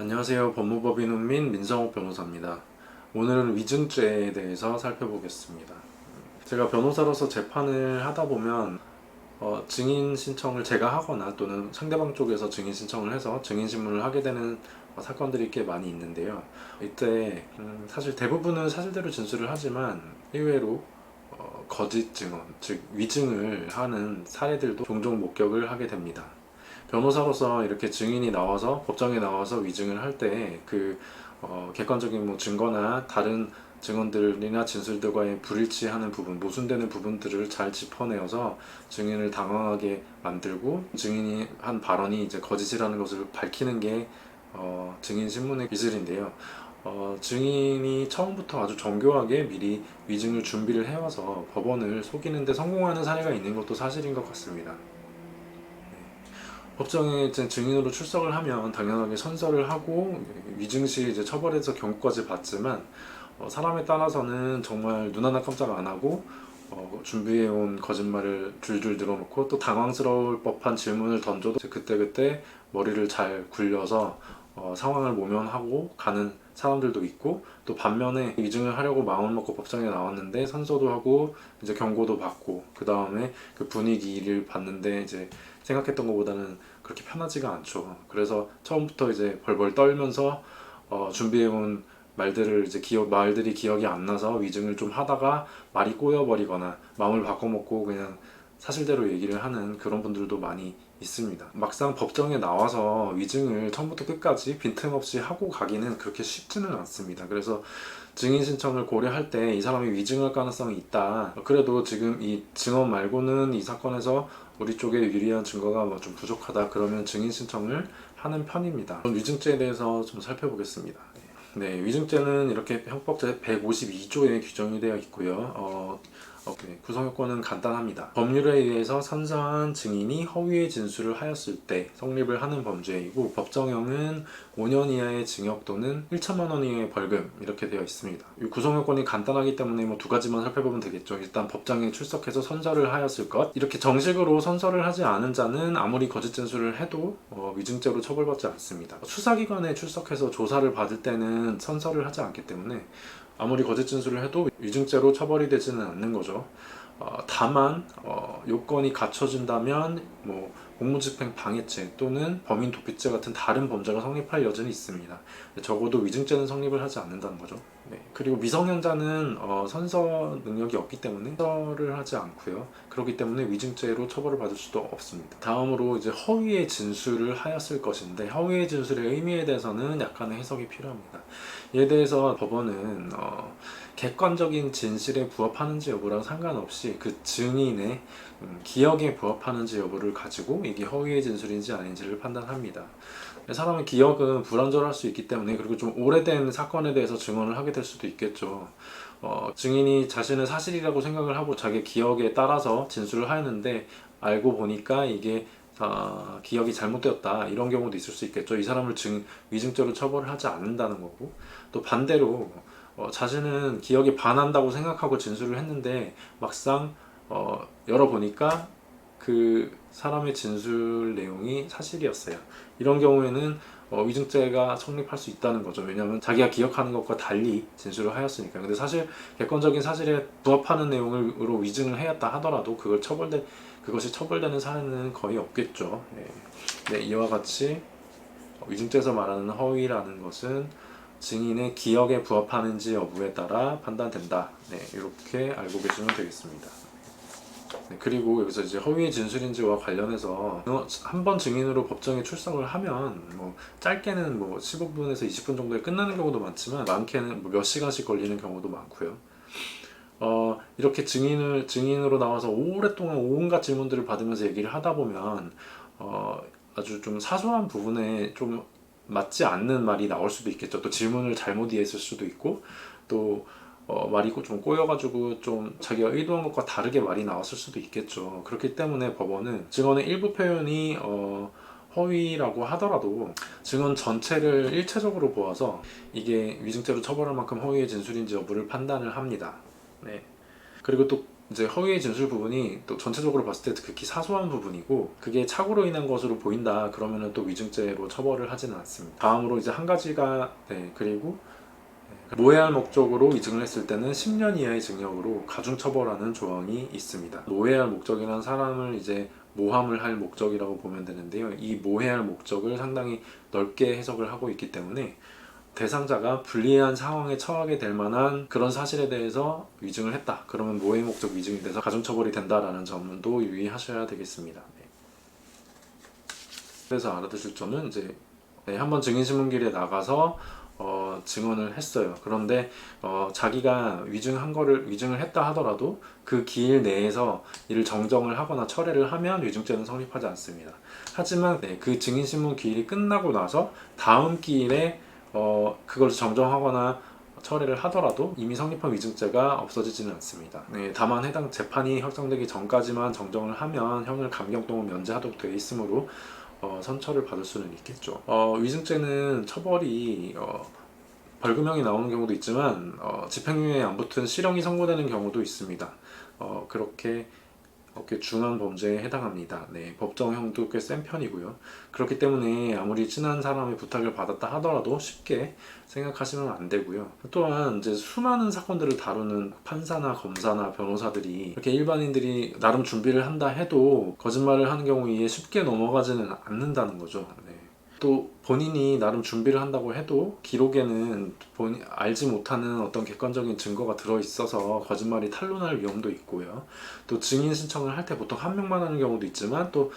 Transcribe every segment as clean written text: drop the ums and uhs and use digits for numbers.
안녕하세요. 법무법인 훈민 민성욱 변호사입니다. 오늘은 위증죄에 대해서 살펴보겠습니다. 제가 변호사로서 재판을 하다 보면 증인 신청을 제가 하거나 또는 상대방 쪽에서 증인 신청을 해서 증인 신문을 하게 되는 사건들이 꽤 많이 있는데요. 이때 사실 대부분은 사실대로 진술을 하지만 의외로 거짓 증언, 즉 위증을 하는 사례들도 종종 목격을 하게 됩니다. 변호사로서 이렇게 증인이 나와서 법정에 나와서 위증을 할 때 객관적인 증거나 다른 증언들이나 진술들과의 불일치하는 부분, 모순되는 부분들을 잘 짚어내어서 증인을 당황하게 만들고 증인이 한 발언이 이제 거짓이라는 것을 밝히는 게 증인 신문의 기술인데요. 증인이 처음부터 아주 정교하게 미리 위증을 준비를 해와서 법원을 속이는데 성공하는 사례가 있는 것도 사실인 것 같습니다. 법정에 이제 증인으로 출석을 하면 당연하게 선서를 하고 위증 시 이제 처벌해서 경고까지 받지만 사람에 따라서는 정말 눈 하나 깜짝 안 하고 준비해온 거짓말을 줄줄 늘어놓고 또 당황스러울 법한 질문을 던져도 그때그때 머리를 잘 굴려서 상황을 모면하고 가는 사람들도 있고, 또 반면에 위증을 하려고 마음을 먹고 법정에 나왔는데 선서도 하고 이제 경고도 받고 그 다음에 그 분위기를 봤는데 이제 생각했던 것보다는 그렇게 편하지가 않죠. 그래서 처음부터 이제 벌벌 떨면서 준비해온 말들을 이제 말들이 기억이 안 나서 위증을 좀 하다가 말이 꼬여버리거나 마음을 바꿔먹고 그냥 사실대로 얘기를 하는 그런 분들도 많이 있습니다. 막상 법정에 나와서 위증을 처음부터 끝까지 빈틈없이 하고 가기는 그렇게 쉽지는 않습니다. 그래서 증인 신청을 고려할 때 이 사람이 위증할 가능성이 있다, 그래도 지금 이 증언 말고는 이 사건에서 우리 쪽에 유리한 증거가 좀 부족하다, 그러면 증인 신청을 하는 편입니다. 위증죄에 대해서 좀 살펴보겠습니다. 네, 위증죄는 이렇게 형법제 152조에 규정이 되어 있고요. 구성 요건은 간단합니다. 법률에 의해서 선서한 증인이 허위의 진술을 하였을 때 성립을 하는 범죄이고, 법정형은 5년 이하의 징역 또는 1천만 원 이하의 벌금, 이렇게 되어 있습니다. 이 구성 요건이 간단하기 때문에 두 가지만 살펴보면 되겠죠. 일단 법정에 출석해서 선서를 하였을 것, 이렇게 정식으로 선서를 하지 않은 자는 아무리 거짓 진술을 해도 위증죄로 처벌받지 않습니다. 수사기관에 출석해서 조사를 받을 때는 선서를 하지 않기 때문에 아무리 거짓 진술을 해도 위증죄로 처벌이 되지는 않는 거죠. 다만 요건이 갖춰진다면 공무집행 방해죄 또는 범인 도피죄 같은 다른 범죄가 성립할 여지는 있습니다. 적어도 위증죄는 성립을 하지 않는다는 거죠. 네. 그리고 미성년자는 선서 능력이 없기 때문에 선서를 하지 않고요. 그렇기 때문에 위증죄로 처벌을 받을 수도 없습니다. 다음으로 이제 허위의 진술을 하였을 것인데, 허위의 진술의 의미에 대해서는 약간의 해석이 필요합니다. 이에 대해서 법원은 객관적인 진실에 부합하는지 여부랑 상관없이 그 증인의 기억에 부합하는지 여부를 가지고 이게 허위의 진술인지 아닌지를 판단합니다. 사람의 기억은 불완전할 수 있기 때문에, 그리고 좀 오래된 사건에 대해서 증언을 하게 될 수도 있겠죠. 증인이 자신은 사실이라고 생각을 하고 자기 기억에 따라서 진술을 하였는데 알고 보니까 이게 기억이 잘못되었다, 이런 경우도 있을 수 있겠죠. 이 사람을 위증죄로 처벌을 하지 않는다는 거고, 또 반대로 자신은 기억에 반한다고 생각하고 진술을 했는데 막상 열어보니까 그 사람의 진술 내용이 사실이었어요. 이런 경우에는 위증죄가 성립할 수 있다는 거죠. 왜냐하면 자기가 기억하는 것과 달리 진술을 하였으니까. 근데 사실 객관적인 사실에 부합하는 내용으로 위증을 하였다 하더라도 그것이 처벌되는 사례는 거의 없겠죠. 네, 이와 같이 위증죄에서 말하는 허위라는 것은 증인의 기억에 부합하는지 여부에 따라 판단된다. 네, 이렇게 알고 계시면 되겠습니다. 네, 그리고 여기서 이제 허위의 진술인지와 관련해서 한 번 증인으로 법정에 출석을 하면 짧게는 15분에서 20분 정도에 끝나는 경우도 많지만 많게는 몇 시간씩 걸리는 경우도 많고요. 이렇게 증인으로 나와서 오랫동안 온갖 질문들을 받으면서 얘기를 하다 보면 아주 좀 사소한 부분에 좀 맞지 않는 말이 나올 수도 있겠죠. 또 질문을 잘못 이해했을 수도 있고, 또 말이 좀 꼬여가지고 좀 자기가 의도한 것과 다르게 말이 나왔을 수도 있겠죠. 그렇기 때문에 법원은 증언의 일부 표현이 허위라고 하더라도 증언 전체를 일체적으로 보아서 이게 위증죄로 처벌할 만큼 허위의 진술인지 여부를 판단을 합니다. 네. 그리고 또 이제 허위 진술 부분이 또 전체적으로 봤을 때 극히 사소한 부분이고 그게 착오로 인한 것으로 보인다 그러면은 또 위증죄로 처벌을 하지는 않습니다. 다음으로 이제 한 가지가 그리고 모해할 목적으로 위증을 했을 때는 10년 이하의 징역으로 가중처벌하는 조항이 있습니다. 모해할 목적이란 사람을 이제 모함을 할 목적이라고 보면 되는데요. 이 모해할 목적을 상당히 넓게 해석을 하고 있기 때문에 대상자가 불리한 상황에 처하게 될 만한 그런 사실에 대해서 위증을 했다. 그러면 모해 목적 위증이 돼서 가중처벌이 된다라는 점도 유의하셔야 되겠습니다. 그래서 알아두실 점은 이제 한번 증인신문길에 나가서 증언을 했어요. 그런데 자기가 위증을 했다 하더라도 그 기일 내에서 이를 정정을 하거나 철회를 하면 위증죄는 성립하지 않습니다. 하지만 그 증인신문 기일이 끝나고 나서 다음 기일에 그걸 정정하거나 철회를 하더라도 이미 성립한 위증죄가 없어지지는 않습니다. 다만 해당 재판이 확정되기 전까지만 정정을 하면 형을 감경 또는 면제하도록 되어 있으므로 선처를 받을 수는 있겠죠. 위증죄는 처벌이 벌금형이 나오는 경우도 있지만 집행유예에 안 붙은 실형이 선고되는 경우도 있습니다. 그렇게 중한 범죄에 해당합니다. 법정형도 꽤 센 편이고요. 그렇기 때문에 아무리 친한 사람의 부탁을 받았다 하더라도 쉽게 생각하시면 안 되고요. 또한 이제 수많은 사건들을 다루는 판사나 검사나 변호사들이 이렇게 일반인들이 나름 준비를 한다 해도 거짓말을 하는 경우에 쉽게 넘어가지는 않는다는 거죠. 또 본인이 나름 준비를 한다고 해도 기록에는 알지 못하는 어떤 객관적인 증거가 들어있어서 거짓말이 탄로날 위험도 있고요. 또 증인 신청을 할 때 보통 한 명만 하는 경우도 있지만 또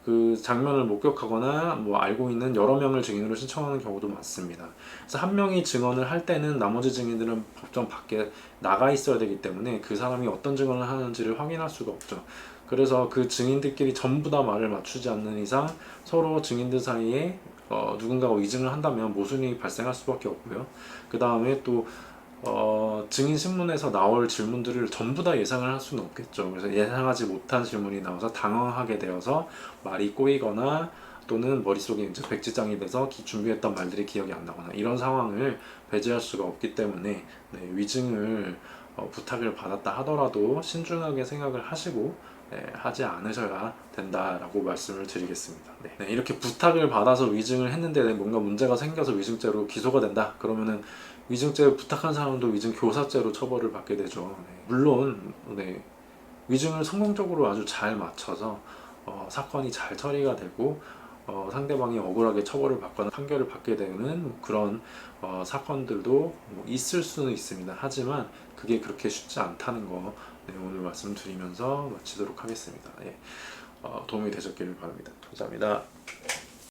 그 장면을 목격하거나 뭐 알고 있는 여러 명을 증인으로 신청하는 경우도 많습니다. 그래서 한 명이 증언을 할 때는 나머지 증인들은 법정 밖에 나가 있어야 되기 때문에 그 사람이 어떤 증언을 하는지를 확인할 수가 없죠. 그래서 그 증인들끼리 전부 다 말을 맞추지 않는 이상 서로 증인들 사이에 누군가가 위증을 한다면 모순이 발생할 수밖에 없고요. 그 다음에 또 증인 신문에서 나올 질문들을 전부 다 예상을 할 수는 없겠죠. 그래서 예상하지 못한 질문이 나와서 당황하게 되어서 말이 꼬이거나 또는 머릿속에 이제 백지장이 돼서 준비했던 말들이 기억이 안 나거나 이런 상황을 배제할 수가 없기 때문에 위증을 부탁을 받았다 하더라도 신중하게 생각을 하시고 하지 않으셔야 된다라고 말씀을 드리겠습니다. 이렇게 부탁을 받아서 위증을 했는데 뭔가 문제가 생겨서 위증죄로 기소가 된다 그러면은 위증죄 부탁한 사람도 위증 교사죄로 처벌을 받게 되죠. 물론 위증을 성공적으로 아주 잘 맞춰서 사건이 잘 처리가 되고 상대방이 억울하게 처벌을 받거나 판결을 받게 되는 그런 사건들도 있을 수는 있습니다. 하지만 그게 그렇게 쉽지 않다는 거 오늘 말씀드리면서 마치도록 하겠습니다. 도움이 되셨기를 바랍니다. 감사합니다.